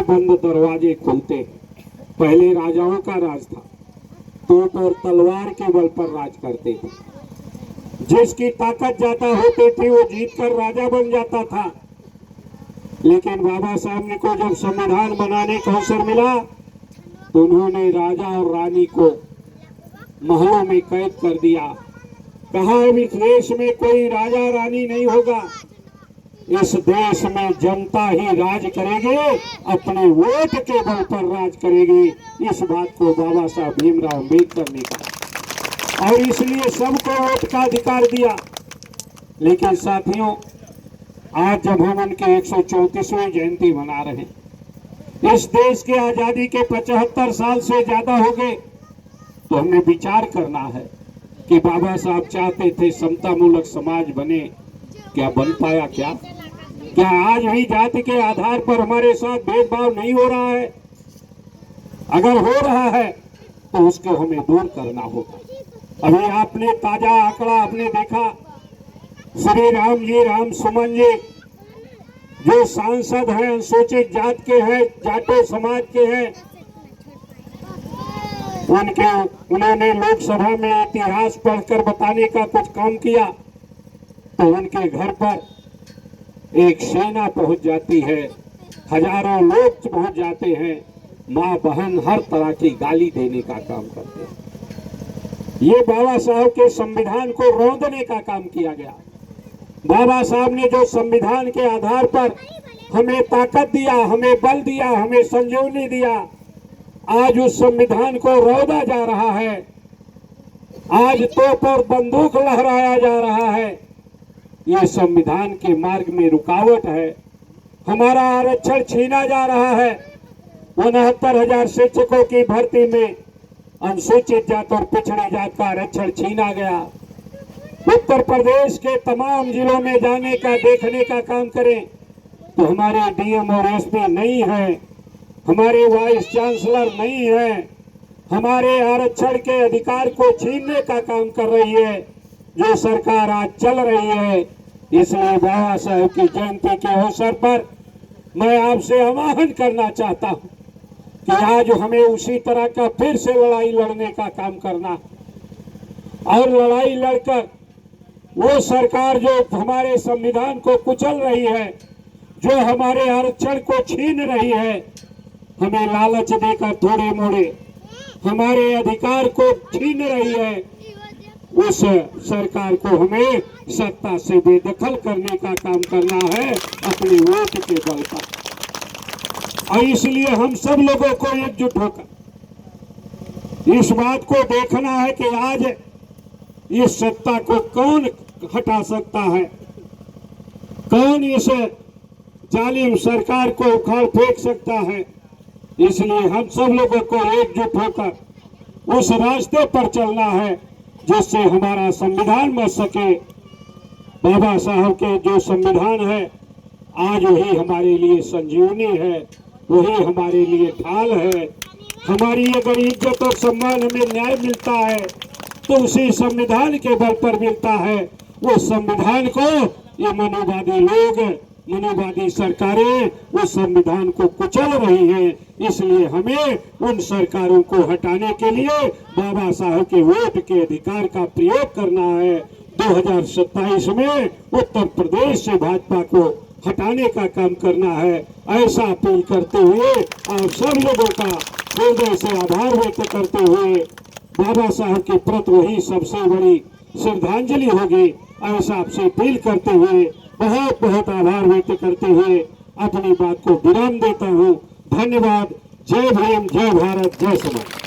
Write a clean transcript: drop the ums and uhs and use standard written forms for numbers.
बंद दरवाजे खुलते हैं। पहले राजाओं का राज था, तोप और तलवार के बल पर राज करते थे। जिसकी ताकत ज्यादा होती थी वो जीतकर राजा बन जाता था। लेकिन बाबा साहब ने को जब संविधान बनाने का अवसर मिला तो उन्होंने राजा और रानी को महलों में कैद कर दिया। कहा इस देश में कोई राजा रानी नहीं होगा, इस देश में जनता ही राज करेगी, अपने वोट के बल पर राज करेगी। इस बात को बाबा साहब भीमराव अम्बेडकर ने कहा और इसलिए सबको वोट का अधिकार दिया। लेकिन साथियों, आज जब हम उनके 134वीं जयंती मना रहे हैं, इस देश के आजादी के 75 साल से ज्यादा हो गए, तो हमें विचार करना है कि बाबा साहब चाहते थे समतामूलक समाज बने, क्या बन पाया? क्या आज भी जाति के आधार पर हमारे साथ भेदभाव नहीं हो रहा है? अगर हो रहा है तो उसको हमें दूर करना होगा। अभी आपने ताजा आंकड़ा आपने देखा, श्री राम जी, राम सुमन जी जो सांसद हैं, अनुसूचित जात के हैं, जाटो समाज के हैं, उन्होंने लोकसभा में इतिहास पढ़कर बताने का कुछ काम किया तो उनके घर पर एक सेना पहुंच जाती है, हजारों लोग पहुंच जाते हैं, माँ बहन हर तरह की गाली देने का काम करते हैं। ये बाबा साहब के संविधान को रौंदने का काम किया गया। बाबा साहब ने जो संविधान के आधार पर हमें ताकत दिया, हमें बल दिया, हमें संजीवनी दिया, आज उस संविधान को रौंदा जा रहा है। आज तोप और बंदूक लहराया जा रहा है। ये संविधान के मार्ग में रुकावट है। हमारा आरक्षण छीना जा रहा है। 69,000 शिक्षकों की भर्ती में अनुसूचित जात और पिछड़ी जात का आरक्षण छीना गया। उत्तर प्रदेश के तमाम जिलों में जाने का, देखने का काम करें तो हमारे डीएम और एसपी नहीं है, हमारे वाइस चांसलर नहीं है, हमारे आरक्षण के अधिकार को छीनने का काम कर रही है जो सरकार आज चल रही है। इसलिए बाबा साहब की जयंती के अवसर पर मैं आपसे आह्वान करना चाहता हूं कि आज हमें उसी तरह का फिर से लड़ाई लड़ने का काम करना और लड़ाई लड़कर वो सरकार जो हमारे संविधान को कुचल रही है, जो हमारे आरक्षण को छीन रही है, हमें लालच देकर थोड़े मोड़े हमारे अधिकार को छीन रही है, उस सरकार को हमें सत्ता से बेदखल करने का काम करना है अपने वोट के बल पर। और इसलिए हम सब लोगों को एकजुट होकर इस बात को देखना है कि आज इस सत्ता को कौन हटा सकता है, कौन इस जालिम सरकार को उखाड़ फेंक सकता है। इसलिए हम सब लोगों को एकजुट होकर उस रास्ते पर चलना है जिससे हमारा संविधान बच सके। बाबा साहब के जो संविधान है आज वही हमारे लिए संजीवनी है, वही हमारे लिए ढाल है। हमारी अगर इज्जत और सम्मान हमें न्याय मिलता है तो उसी संविधान के बल पर मिलता है। वो संविधान को ये मनोवादी लोग, मनोवादी सरकारें उस संविधान को कुचल रही हैं। इसलिए हमें उन सरकारों को हटाने के लिए बाबा साहब के वोट के अधिकार का प्रयोग करना है। 2027 में उत्तर प्रदेश से भाजपा को हटाने का काम करना है। ऐसा अपील करते हुए आप सब लोगों का हृदय से आभार व्यक्त करते हुए बाबा साहब के प्रति वही सबसे बड़ी श्रद्धांजलि होगी, ऐसा आपसे अपील करते हुए बहुत बहुत आभार व्यक्त करते हुए अपनी बात को विराम देता हूँ। धन्यवाद। जय भीम, जय भारत, जय समाज।